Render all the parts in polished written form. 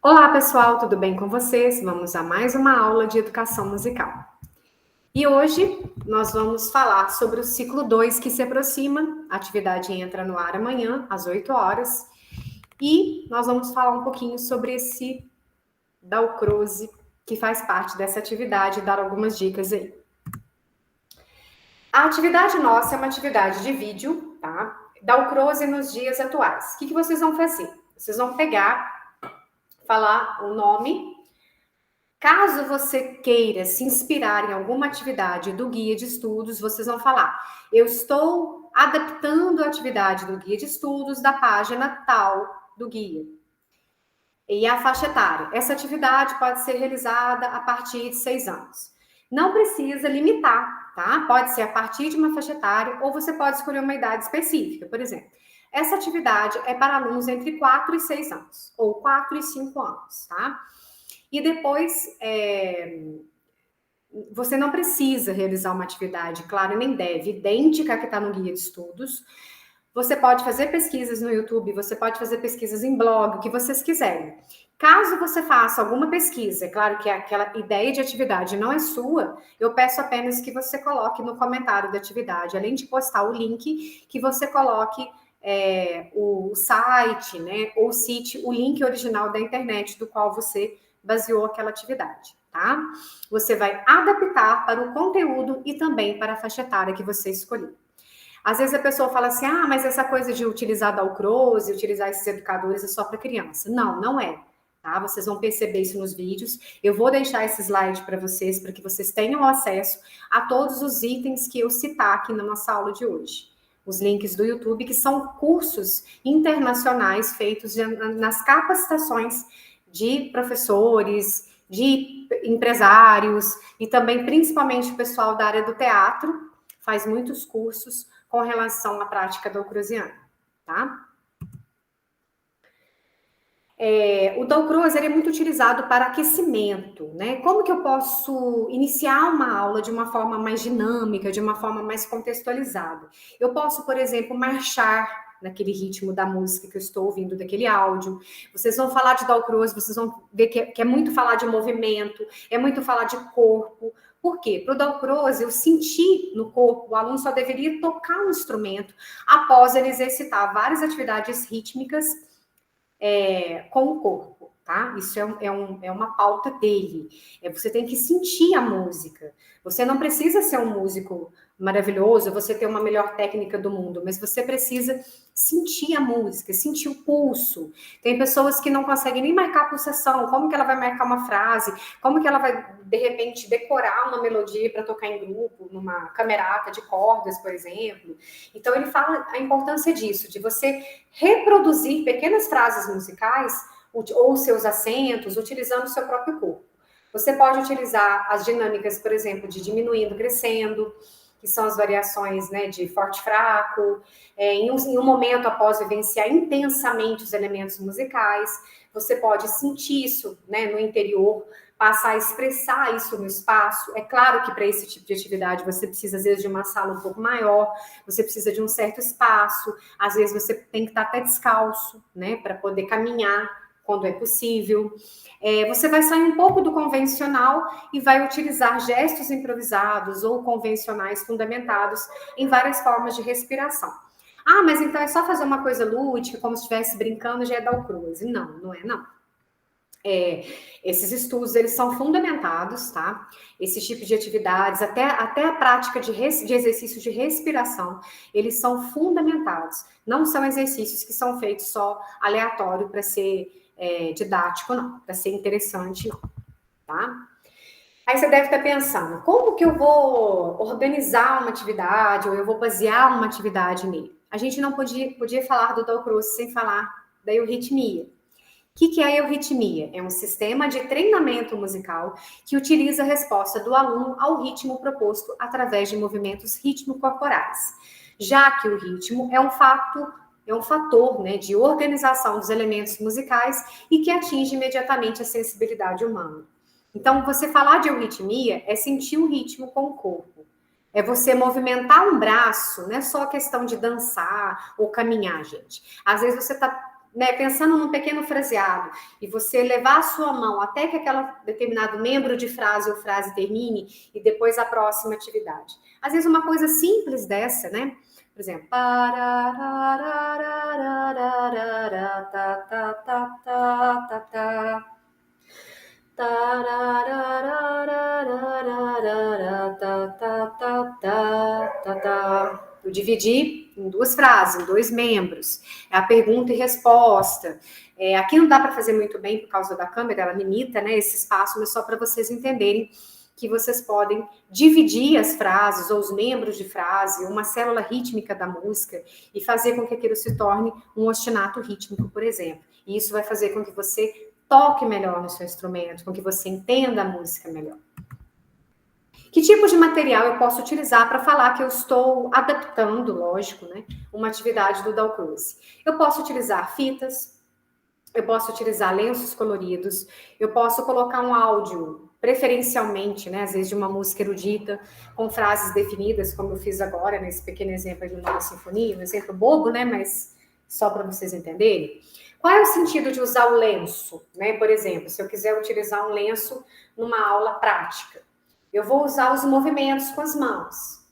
Olá, pessoal, tudo bem com vocês? Vamos a mais uma aula de educação musical. E hoje nós vamos falar sobre o ciclo 2 que se aproxima. A atividade entra no ar amanhã, às 8 horas. E nós vamos falar um pouquinho sobre esse Dalcroze, que faz parte dessa atividade, e dar algumas dicas aí. A atividade nossa é uma atividade de vídeo, tá? Dalcroze nos dias atuais. O que vocês vão fazer? Vocês vão falar o nome. Caso você queira se inspirar em alguma atividade do guia de estudos, vocês vão falar: eu estou adaptando a atividade do guia de estudos da página tal do guia. E a faixa etária. Essa atividade pode ser realizada a partir de 6 anos. Não precisa limitar, tá? Pode ser a partir de uma faixa etária ou você pode escolher uma idade específica. Por exemplo, essa atividade é para alunos entre 4 e 6 anos, ou 4 e 5 anos, tá? E depois, você não precisa realizar uma atividade, claro, nem deve, idêntica à que está no guia de estudos. Você pode fazer pesquisas no YouTube, você pode fazer pesquisas em blog, o que vocês quiserem. Caso você faça alguma pesquisa, é claro que aquela ideia de atividade não é sua, eu peço apenas que você coloque no comentário da atividade, além de postar o link, que você coloque o site, né, ou cite o link original da internet do qual você baseou aquela atividade, tá? Você vai adaptar para o conteúdo e também para a faixa etária que você escolheu. Às vezes a pessoa fala assim, mas essa coisa de utilizar Dalcroze, utilizar esses educadores é só para criança. Não, não é. Tá? Vocês vão perceber isso nos vídeos. Eu vou deixar esse slide para vocês, para que vocês tenham acesso a todos os itens que eu citar aqui na nossa aula de hoje. Os links do YouTube, que são cursos internacionais feitos nas capacitações de professores, de empresários e também, principalmente, o pessoal da área do teatro, faz muitos cursos com relação à prática dalcroziana, tá? O Dalcroze é muito utilizado para aquecimento, né? Como que eu posso iniciar uma aula de uma forma mais dinâmica, de uma forma mais contextualizada? Eu posso, por exemplo, marchar naquele ritmo da música que eu estou ouvindo, daquele áudio. Vocês vão falar de Dalcroze, vocês vão ver que é muito falar de movimento, é muito falar de corpo. Por quê? Para o Dalcroze, eu senti no corpo, o aluno só deveria tocar um instrumento após ele exercitar várias atividades rítmicas com o corpo, tá? Isso é uma pauta dele. Você tem que sentir a música. Você não precisa ser um músico maravilhoso, você ter uma melhor técnica do mundo, mas você precisa sentir a música, sentir o pulso. Tem pessoas que não conseguem nem marcar a pulsação. Como que ela vai marcar uma frase? Como que ela vai, de repente, decorar uma melodia para tocar em grupo, numa camerata de cordas, por exemplo? Então, ele fala a importância disso, de você reproduzir pequenas frases musicais ou seus acentos, utilizando o seu próprio corpo. Você pode utilizar as dinâmicas, por exemplo, de diminuindo, crescendo, que são as variações, né, de forte, fraco, em um momento após vivenciar intensamente os elementos musicais. Você pode sentir isso, né, no interior, passar a expressar isso no espaço. É claro que para esse tipo de atividade você precisa, às vezes, de uma sala um pouco maior, você precisa de um certo espaço, às vezes você tem que estar até descalço, né, para poder caminhar quando é possível. Você vai sair um pouco do convencional e vai utilizar gestos improvisados ou convencionais fundamentados em várias formas de respiração. Mas então é só fazer uma coisa lúdica, como se estivesse brincando, já é Dalcroze. Não, não é não. Esses estudos, eles são fundamentados, tá? Esse tipo de atividades, até a prática de exercícios de respiração, eles são fundamentados. Não são exercícios que são feitos só aleatório para ser didático, não. Para ser interessante, não. Tá? Aí você deve estar pensando, como que eu vou organizar uma atividade ou eu vou basear uma atividade nele? A gente não podia falar do Dalcroze sem falar da euritmia. O que é a euritmia? É um sistema de treinamento musical que utiliza a resposta do aluno ao ritmo proposto através de movimentos ritmo-corporais, já que o ritmo é um fator, né, de organização dos elementos musicais e que atinge imediatamente a sensibilidade humana. Então, você falar de euritmia é sentir um ritmo com o corpo. É você movimentar um braço, não é só questão de dançar ou caminhar, gente. Às vezes você está né, pensando num pequeno fraseado, e você levar a sua mão até que aquele determinado membro de frase ou frase termine, e depois a próxima atividade. Às vezes uma coisa simples dessa, né? Por exemplo, eu dividi em duas frases, em dois membros. É a pergunta e resposta. Aqui não dá para fazer muito bem por causa da câmera, ela limita, né, esse espaço, mas só para vocês entenderem que vocês podem dividir as frases ou os membros de frase, uma célula rítmica da música, e fazer com que aquilo se torne um ostinato rítmico, por exemplo. E isso vai fazer com que você toque melhor no seu instrumento, com que você entenda a música melhor. Que tipo de material eu posso utilizar para falar que eu estou adaptando, lógico, né, uma atividade do Dalcroze? Eu posso utilizar fitas, eu posso utilizar lenços coloridos, eu posso colocar um áudio, preferencialmente, né, às vezes de uma música erudita, com frases definidas, como eu fiz agora, nesse pequeno exemplo do Nova Sinfonia, um exemplo bobo, né, mas só para vocês entenderem. Qual é o sentido de usar o lenço, né? Por exemplo, se eu quiser utilizar um lenço numa aula prática, eu vou usar os movimentos com as mãos.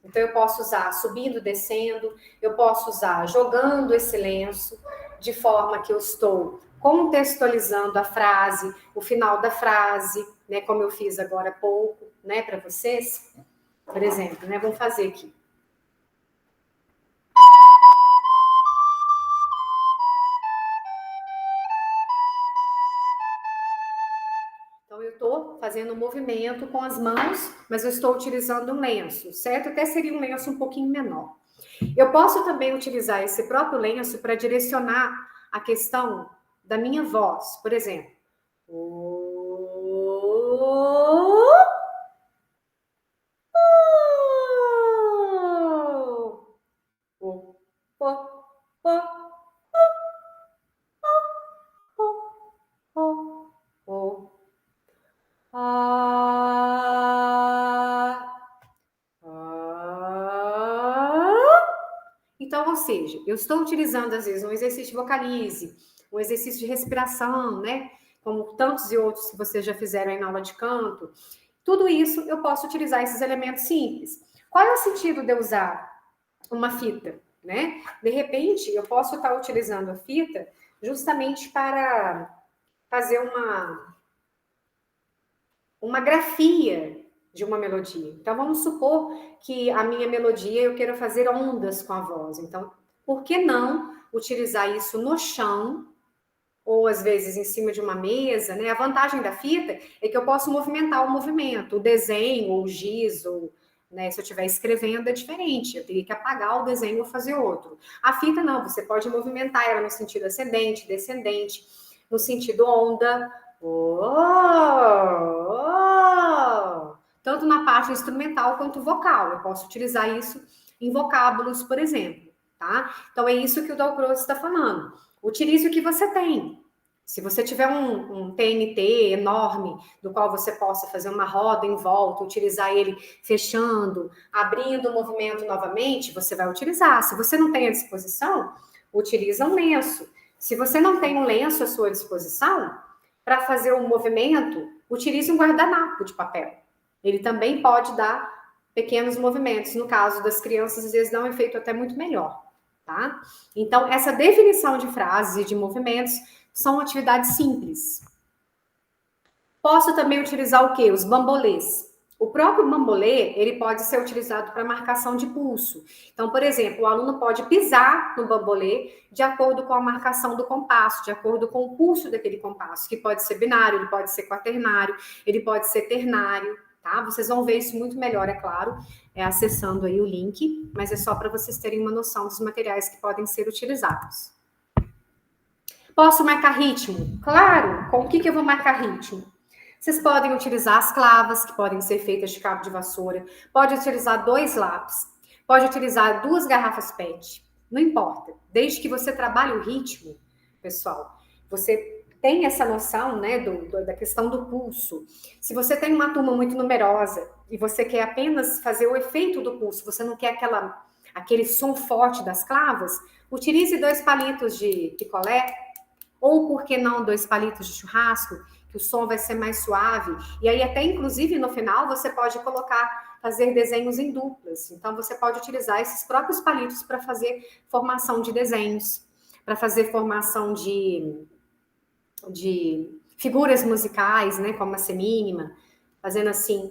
Então, eu posso usar subindo, descendo, eu posso usar jogando esse lenço, de forma que eu estou contextualizando a frase, o final da frase, né, como eu fiz agora há pouco, né, para vocês. Por exemplo, né, vamos fazer aqui. Então, eu estou fazendo um movimento com as mãos, mas eu estou utilizando um lenço, certo? Até seria um lenço um pouquinho menor. Eu posso também utilizar esse próprio lenço para direcionar a questão da minha voz, por exemplo. Então, ou seja, eu estou utilizando, às vezes, um exercício de vocalize, um exercício de respiração, né? Como tantos e outros que vocês já fizeram aí na aula de canto. Tudo isso eu posso utilizar esses elementos simples. Qual é o sentido de eu usar uma fita, né? De repente, eu posso estar utilizando a fita justamente para fazer uma grafia de uma melodia. Então, vamos supor que a minha melodia eu quero fazer ondas com a voz. Então, por que não utilizar isso no chão, ou às vezes em cima de uma mesa, né? A vantagem da fita é que eu posso movimentar o movimento, o desenho, ou o giz, ou, né, se eu estiver escrevendo é diferente, eu teria que apagar o desenho ou fazer outro. A fita não, você pode movimentar ela no sentido ascendente, descendente, no sentido onda, tanto na parte instrumental quanto vocal. Eu posso utilizar isso em vocábulos, por exemplo, tá? Então é isso que o Dalcroze está falando. Utilize o que você tem. Se você tiver um TNT enorme, do qual você possa fazer uma roda em volta, utilizar ele fechando, abrindo o movimento novamente, você vai utilizar. Se você não tem à disposição, utiliza um lenço. Se você não tem um lenço à sua disposição, para fazer um movimento, utilize um guardanapo de papel. Ele também pode dar pequenos movimentos. No caso das crianças, às vezes dá um efeito até muito melhor, tá? Então, essa definição de frases e de movimentos são atividades simples. Posso também utilizar o quê? Os bambolês. O próprio bambolê, ele pode ser utilizado para marcação de pulso. Então, por exemplo, o aluno pode pisar no bambolê de acordo com a marcação do compasso, de acordo com o pulso daquele compasso, que pode ser binário, ele pode ser quaternário, ele pode ser ternário, tá? Vocês vão ver isso muito melhor, é claro, acessando aí o link, mas é só para vocês terem uma noção dos materiais que podem ser utilizados. Posso marcar ritmo? Claro! Com o que eu vou marcar ritmo? Vocês podem utilizar as clavas, que podem ser feitas de cabo de vassoura. Pode utilizar 2 lápis. Pode utilizar 2 garrafas PET. Não importa. Desde que você trabalhe o ritmo, pessoal, você tem essa noção, né, da questão do pulso. Se você tem uma turma muito numerosa e você quer apenas fazer o efeito do pulso, você não quer aquele som forte das clavas, utilize 2 palitos de picolé, ou por que não 2 palitos de churrasco, que o som vai ser mais suave. E aí até inclusive no final você pode fazer desenhos em duplas. Então você pode utilizar esses próprios palitos para fazer formação de desenhos, para fazer formação de figuras musicais, né, como a semínima, fazendo assim,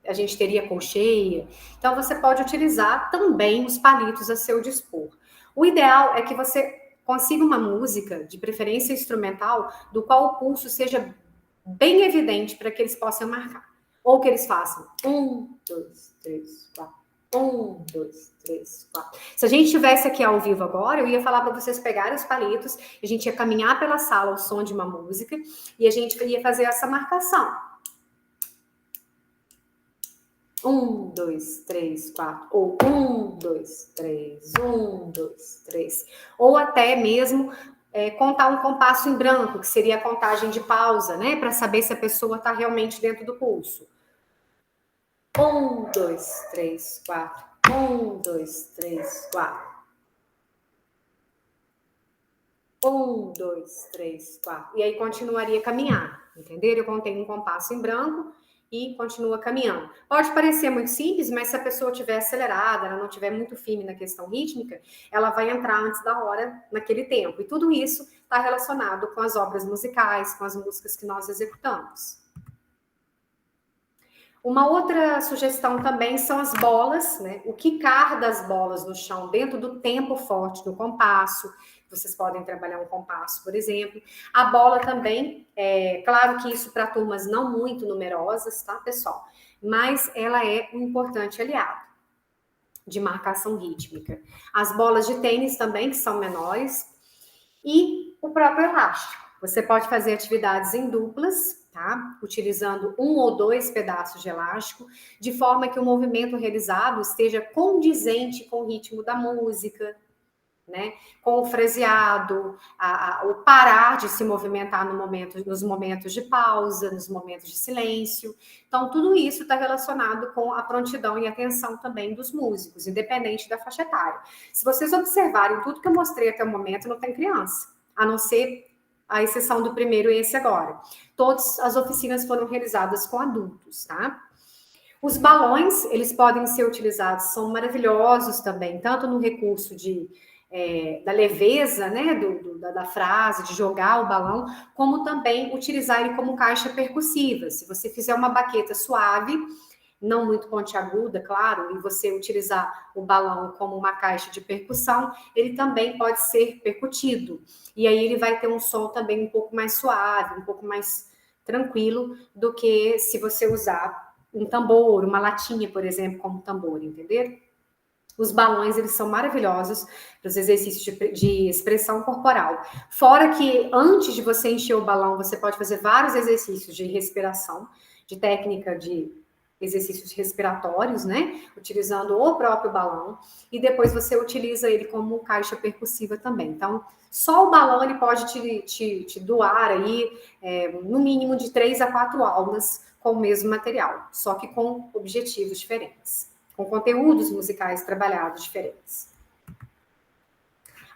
a gente teria colcheia. Então você pode utilizar também os palitos a seu dispor. O ideal é que você consiga uma música, de preferência instrumental, do qual o pulso seja bem evidente para que eles possam marcar. Ou que eles façam 1, 2, 3, 4. 1, 2, 3, 4. Se a gente estivesse aqui ao vivo agora, eu ia falar para vocês pegarem os palitos, a gente ia caminhar pela sala ao som de uma música e a gente ia fazer essa marcação. 1, 2, 3, 4. Ou 1, 2, 3, 1, 2, 3. Ou até mesmo contar um compasso em branco, que seria a contagem de pausa, né? Para saber se a pessoa está realmente dentro do pulso. 1, 2, 3, 4. 1, 2, 3, 4. 1, 2, 3, 4. E aí continuaria a caminhar, entenderam? Eu contei um compasso em branco e continua caminhando. Pode parecer muito simples, mas se a pessoa estiver acelerada, ela não estiver muito firme na questão rítmica, ela vai entrar antes da hora naquele tempo. E tudo isso está relacionado com as obras musicais, com as músicas que nós executamos. Uma outra sugestão também são as bolas, né? O quicar das bolas no chão dentro do tempo forte do compasso. Vocês podem trabalhar um compasso, por exemplo. A bola também, claro que isso para turmas não muito numerosas, tá, pessoal? Mas ela é um importante aliado de marcação rítmica. As bolas de tênis também, que são menores. E o próprio elástico. Você pode fazer atividades em duplas, tá? Utilizando 1 ou 2 pedaços de elástico, de forma que o movimento realizado esteja condizente com o ritmo da música, né? Com o fraseado, o parar de se movimentar nos momentos de pausa, nos momentos de silêncio. Então, tudo isso está relacionado com a prontidão e atenção também dos músicos, independente da faixa etária. Se vocês observarem tudo que eu mostrei até o momento, não tem criança, a não ser a exceção do primeiro e esse agora. Todas as oficinas foram realizadas com adultos, tá? Os balões, eles podem ser utilizados, são maravilhosos também, tanto no recurso da leveza, né, da frase, de jogar o balão, como também utilizar ele como caixa percussiva. Se você fizer uma baqueta suave, não muito pontiaguda, claro, e você utilizar o balão como uma caixa de percussão, ele também pode ser percutido. E aí ele vai ter um som também um pouco mais suave, um pouco mais tranquilo do que se você usar um tambor, uma latinha, por exemplo, como tambor, entendeu? Os balões, eles são maravilhosos para os exercícios de expressão corporal. Fora que antes de você encher o balão, você pode fazer vários exercícios de respiração, de técnica de exercícios respiratórios, né? Utilizando o próprio balão. E depois você utiliza ele como caixa percussiva também. Então, só o balão ele pode te doar aí, no mínimo de 3 a 4 aulas com o mesmo material, só que com objetivos diferentes, com conteúdos musicais trabalhados diferentes.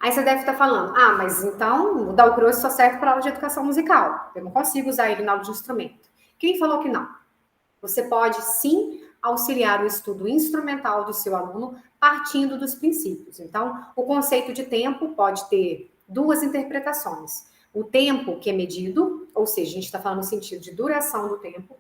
Aí você deve estar falando, mas então o Dalcroze só serve para aula de educação musical. Eu não consigo usar ele na aula de instrumento. Quem falou que não? Você pode sim auxiliar o estudo instrumental do seu aluno partindo dos princípios. Então, o conceito de tempo pode ter 2 interpretações. O tempo que é medido, ou seja, a gente está falando no sentido de duração do tempo,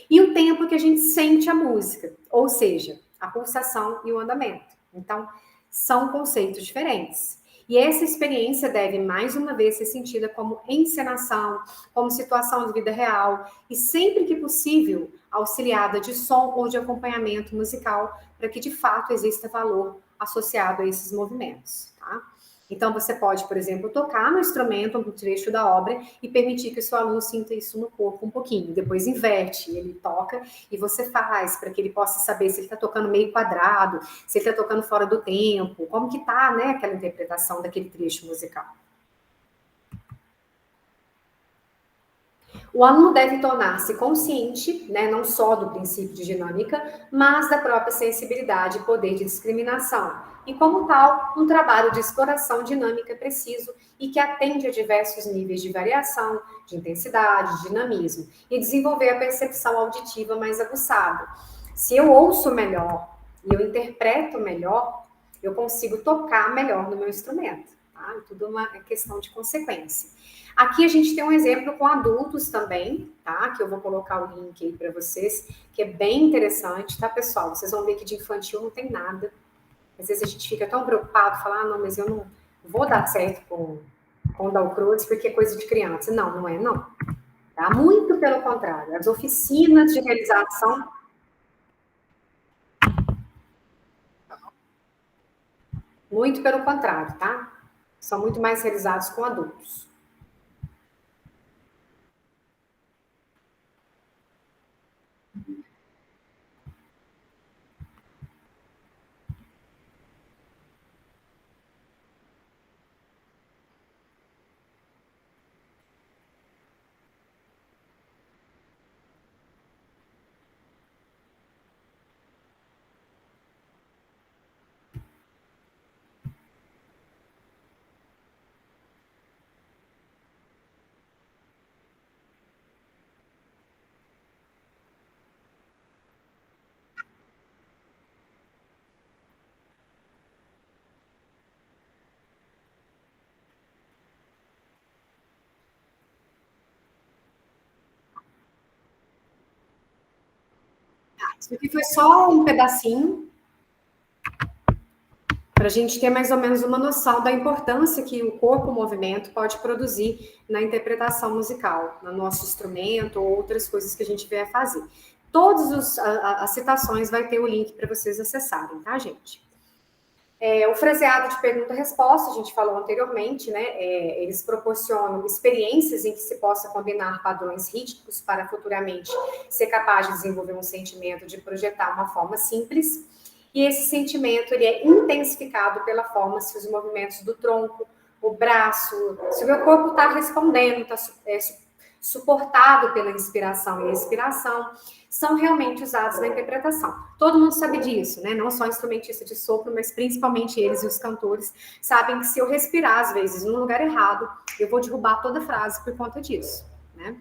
e o tempo que a gente sente a música, ou seja, a pulsação e o andamento. Então, são conceitos diferentes. E essa experiência deve, mais uma vez, ser sentida como encenação, como situação de vida real, e sempre que possível, auxiliada de som ou de acompanhamento musical, para que, de fato, exista valor associado a esses movimentos, tá? Então, você pode, por exemplo, tocar no instrumento um trecho da obra e permitir que o seu aluno sinta isso no corpo um pouquinho. Depois inverte, ele toca e você faz, para que ele possa saber se ele está tocando meio quadrado, se ele está tocando fora do tempo, como que está, né, aquela interpretação daquele trecho musical. O aluno deve tornar-se consciente, né, não só do princípio de dinâmica, mas da própria sensibilidade e poder de discriminação. E, como tal, um trabalho de exploração dinâmica é preciso e que atende a diversos níveis de variação, de intensidade, de dinamismo, e desenvolver a percepção auditiva mais aguçada. Se eu ouço melhor e eu interpreto melhor, eu consigo tocar melhor no meu instrumento. Tá? Tudo uma questão de consequência. Aqui a gente tem um exemplo com adultos também, tá? Que eu vou colocar o link aí para vocês, que é bem interessante, tá, pessoal? Vocês vão ver que de infantil não tem nada. Às vezes a gente fica tão preocupado, falar, ah, não, mas eu não vou dar certo com o Dalcruz porque é coisa de criança. Não, não é, não. Tá? Muito pelo contrário. As oficinas de realização, muito pelo contrário, tá? São muito mais realizados com adultos. Isso aqui foi só um pedacinho para a gente ter mais ou menos uma noção da importância que o corpo o movimento pode produzir na interpretação musical, no nosso instrumento ou outras coisas que a gente vier fazer. Todas as citações vai ter o link para vocês acessarem, tá, gente? O fraseado de pergunta-resposta, a gente falou anteriormente, né? Eles proporcionam experiências em que se possa combinar padrões rítmicos para futuramente ser capaz de desenvolver um sentimento de projetar uma forma simples. E esse sentimento ele é intensificado pela forma se os movimentos do tronco, o braço, se o meu corpo está respondendo, está suportado pela inspiração e expiração, são realmente usados na interpretação. Todo mundo sabe disso, né? Não só instrumentista de sopro, mas principalmente eles e os cantores sabem que se eu respirar, às vezes, no lugar errado, eu vou derrubar toda a frase por conta disso, né?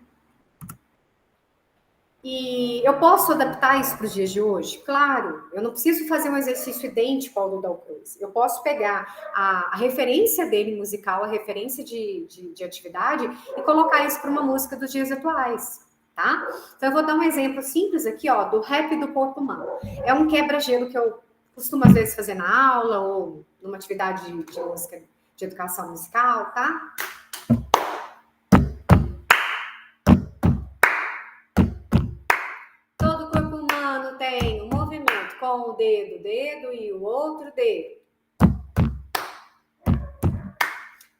E eu posso adaptar isso para os dias de hoje? Claro, eu não preciso fazer um exercício idêntico ao do Dalcruz. Eu posso pegar a referência dele musical, a referência de atividade e colocar isso para uma música dos dias atuais, tá? Então eu vou dar um exemplo simples aqui, ó, do rap do corpo humano. É um quebra-gelo que eu costumo às vezes fazer na aula ou numa atividade de música, de educação musical, tá? Tem um movimento com o dedo e o outro dedo.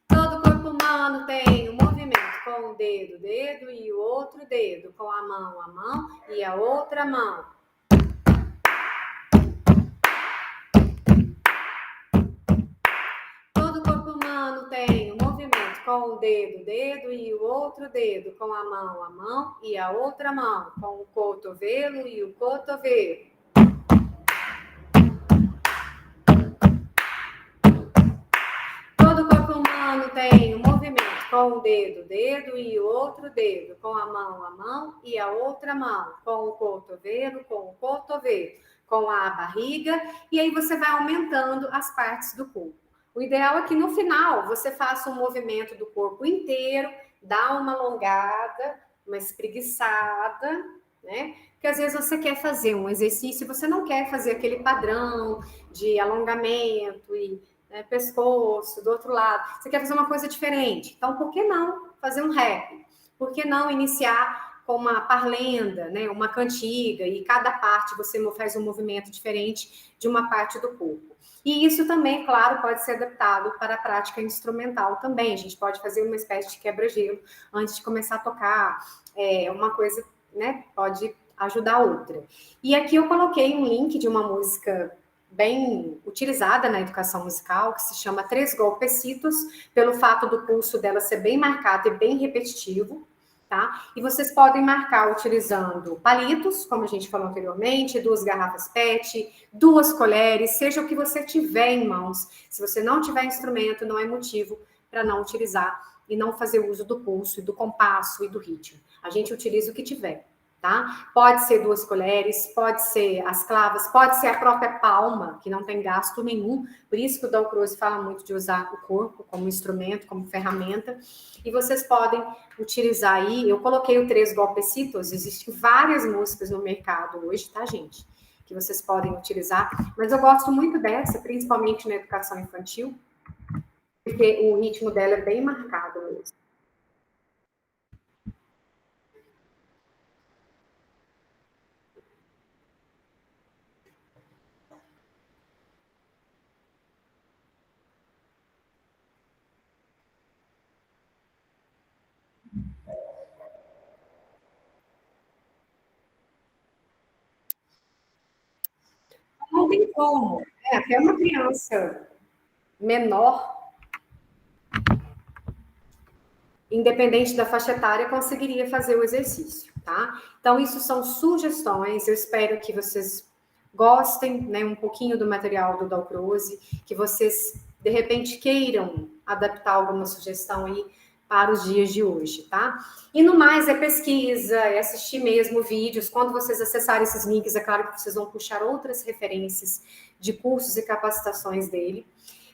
Todo corpo humano tem um movimento com o dedo e o outro dedo, com a mão e a outra mão. Todo corpo humano tem um movimento com o dedo e o outro dedo, com a mão e a outra mão, com o cotovelo e o cotovelo. Todo corpo humano tem um movimento com o dedo e o outro dedo, com a mão e a outra mão, com o cotovelo, com a barriga, e aí você vai aumentando as partes do corpo. O ideal é que no final você faça um movimento do corpo inteiro, dá uma alongada, uma espreguiçada, né? Porque às vezes você quer fazer um exercício e você não quer fazer aquele padrão de alongamento e pescoço, do outro lado. Você quer fazer uma coisa diferente. Então, por que não fazer um rap? Por que não iniciar com uma parlenda, né? Uma cantiga, e cada parte você faz um movimento diferente de uma parte do corpo. E isso também, claro, pode ser adaptado para a prática instrumental também. A gente pode fazer uma espécie de quebra-gelo antes de começar a tocar. Uma coisa, né, pode ajudar a outra. E aqui eu coloquei um link de uma música bem utilizada na educação musical, que se chama Três Golpecitos, pelo fato do pulso dela ser bem marcado e bem repetitivo, tá? E vocês podem marcar utilizando palitos, como a gente falou anteriormente, 2 garrafas PET, 2 colheres, seja o que você tiver em mãos. Se você não tiver instrumento, não é motivo para não utilizar e não fazer uso do pulso, e do compasso e do ritmo. A gente utiliza o que tiver, tá? Pode ser 2 colheres, pode ser as clavas, pode ser a própria palma, que não tem gasto nenhum. Por isso que o Dalcroze fala muito de usar o corpo como instrumento, como ferramenta. E vocês podem utilizar aí, eu coloquei o 3 golpecitos, existem várias músicas no mercado hoje, tá, gente? Que vocês podem utilizar, mas eu gosto muito dessa, principalmente na educação infantil, porque o ritmo dela é bem marcado mesmo. Não tem como. Até uma criança menor, independente da faixa etária, conseguiria fazer o exercício, tá? Então, isso são sugestões. Eu espero que vocês gostem, né, um pouquinho do material do Dalcroze, que vocês, de repente, queiram adaptar alguma sugestão aí para os dias de hoje, tá? E no mais, é pesquisa, é assistir mesmo vídeos. Quando vocês acessarem esses links, é claro que vocês vão puxar outras referências de cursos e capacitações dele,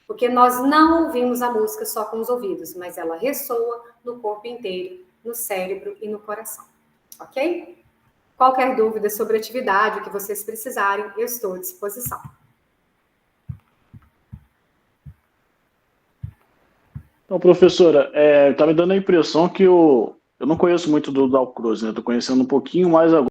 porque nós não ouvimos a música só com os ouvidos, mas ela ressoa no corpo inteiro, no cérebro e no coração, ok? Qualquer dúvida sobre a atividade, o que vocês precisarem, eu estou à disposição. Então, professora, tá me dando a impressão que eu não conheço muito do Dalcroze, né? Estou conhecendo um pouquinho mais agora.